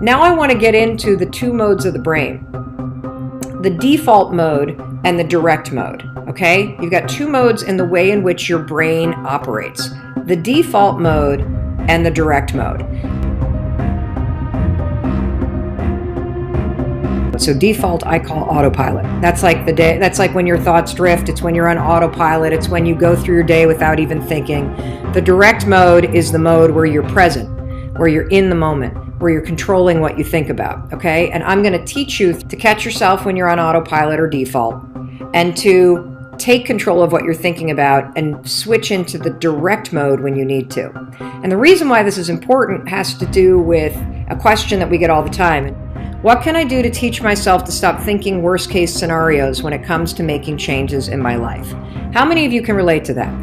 Now I want to get into the two modes of the brain, the default mode and the direct mode, okay? You've got two modes in the way in which your brain operates, the default mode and the direct mode. So default I call autopilot. That's like when your thoughts drift. It's when you're on autopilot. It's when you go through your day without even thinking. The direct mode is the mode where you're present, where you're in the moment, where you're controlling what you think about, okay? And I'm going to teach you to catch yourself when you're on autopilot or default and to take control of what you're thinking about and switch into the direct mode when you need to. And the reason why this is important has to do with a question that we get all the time. What can I do to teach myself to stop thinking worst case scenarios when it comes to making changes in my life? How many of you can relate to that?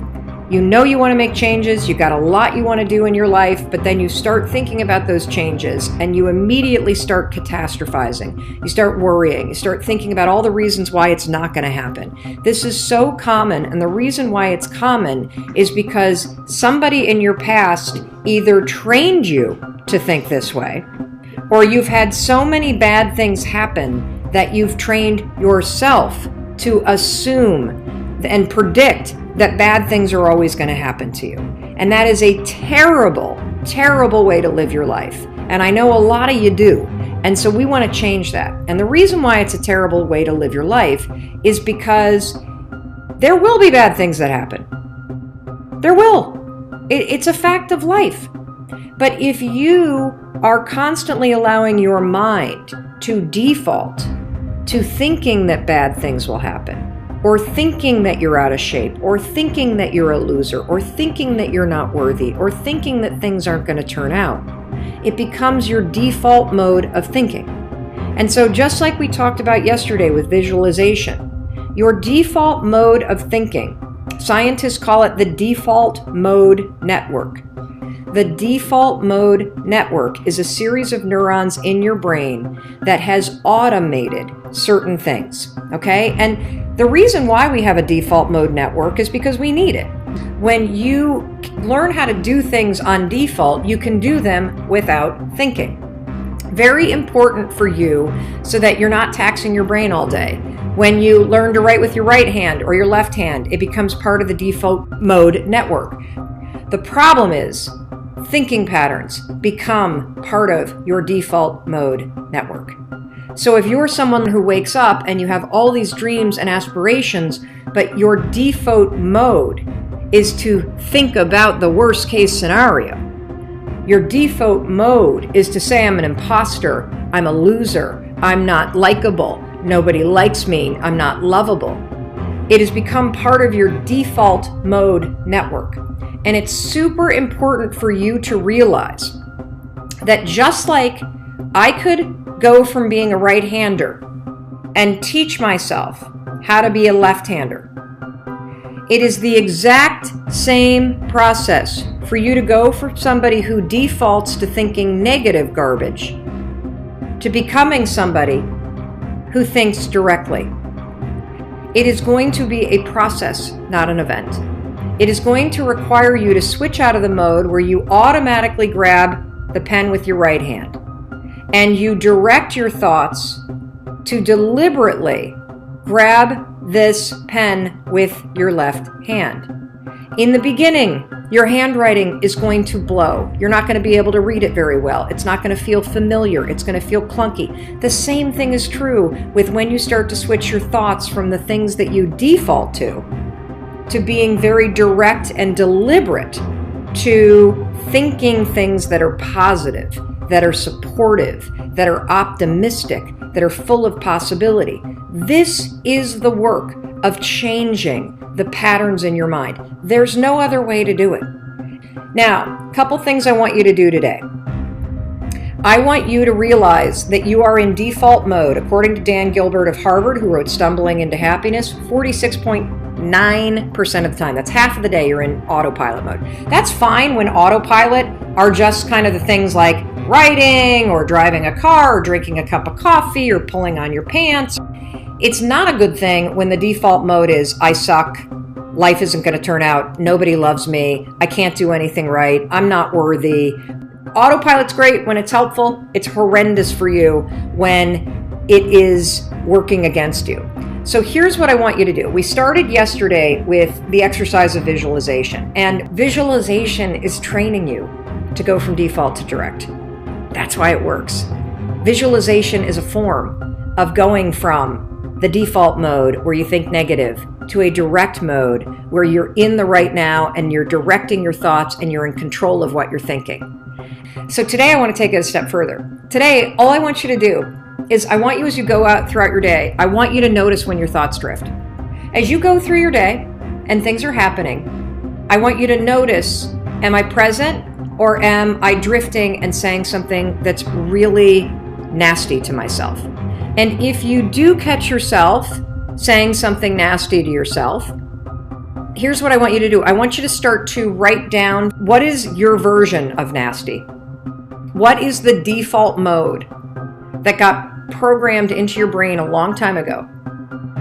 You know you want to make changes, you got a lot you want to do in your life, but then you start thinking about those changes and you immediately start catastrophizing. You start worrying, you start thinking about all the reasons why it's not going to happen. This is so common, and the reason why it's common is because somebody in your past either trained you to think this way, or you've had so many bad things happen that you've trained yourself to assume and predict that bad things are always going to happen to you. And that is a terrible, terrible way to live your life. And I know a lot of you do. And so we want to change that. And the reason why it's a terrible way to live your life is because there will be bad things that happen. There will. It's a fact of life. But if you are constantly allowing your mind to default to thinking that bad things will happen, or thinking that you're out of shape, or thinking that you're a loser, or thinking that you're not worthy, or thinking that things aren't going to turn out, it becomes your default mode of thinking. And so just like we talked about yesterday with visualization, your default mode of thinking, scientists call it the default mode network. The default mode network is a series of neurons in your brain that has automated certain things, okay? And the reason why we have a default mode network is because we need it. When you learn how to do things on default, you can do them without thinking. Very important for you so that you're not taxing your brain all day. When you learn to write with your right hand or your left hand, it becomes part of the default mode network. The problem is, thinking patterns become part of your default mode network. So if you're someone who wakes up and you have all these dreams and aspirations, but your default mode is to think about the worst case scenario, your default mode is to say, I'm an imposter, I'm a loser, I'm not likable, nobody likes me, I'm not lovable. It has become part of your default mode network. And it's super important for you to realize that just like I could go from being a right-hander and teach myself how to be a left-hander, it is the exact same process for you to go from somebody who defaults to thinking negative garbage to becoming somebody who thinks directly. It is going to be a process, not an event. It is going to require you to switch out of the mode where you automatically grab the pen with your right hand and you direct your thoughts to deliberately grab this pen with your left hand. In the beginning, your handwriting is going to blow. You're not going to be able to read it very well. It's not going to feel familiar. It's going to feel clunky. The same thing is true with when you start to switch your thoughts from the things that you default to being very direct and deliberate, to thinking things that are positive, that are supportive, that are optimistic, that are full of possibility. This is the work of changing the patterns in your mind. There's no other way to do it. Now, a couple things I want you to do today. I want you to realize that you are in default mode. According to Dan Gilbert of Harvard, who wrote Stumbling into Happiness, 46.9% of the time. That's half of the day you're in autopilot mode. That's fine when autopilot are just kind of the things like writing or driving a car or drinking a cup of coffee or pulling on your pants. It's not a good thing when the default mode is, I suck, life isn't going to turn out, nobody loves me, I can't do anything right, I'm not worthy, Autopilot's great when it's helpful. It's horrendous for you when it is working against you. So here's what I want you to do. We started yesterday with the exercise of visualization, and visualization is training you to go from default to direct. That's why it works. Visualization is a form of going from the default mode where you think negative to a direct mode where you're in the right now and you're directing your thoughts and you're in control of what you're thinking. So today I want to take it a step further. Today, all I want you to do is I want you, as you go out throughout your day, I want you to notice when your thoughts drift. As you go through your day and things are happening, I want you to notice, am I present or am I drifting and saying something that's really nasty to myself? And if you do catch yourself saying something nasty to yourself, here's what I want you to do. I want you to start to write down, what is your version of nasty? What is the default mode that got programmed into your brain a long time ago?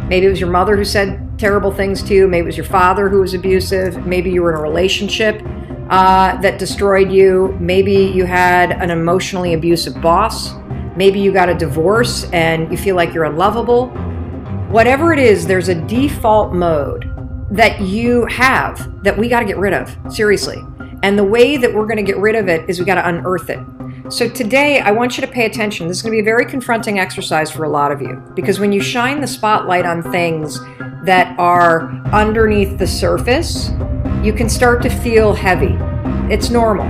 Maybe it was your mother who said terrible things to you. Maybe it was your father who was abusive. Maybe you were in a relationship that destroyed you. Maybe you had an emotionally abusive boss. Maybe you got a divorce and you feel like you're unlovable. Whatever it is, there's a default mode that you have that we got to get rid of, seriously. And the way that we're going to get rid of it is we got to unearth it. So today, I want you to pay attention. This is going to be a very confronting exercise for a lot of you, because when you shine the spotlight on things that are underneath the surface, you can start to feel heavy. It's normal.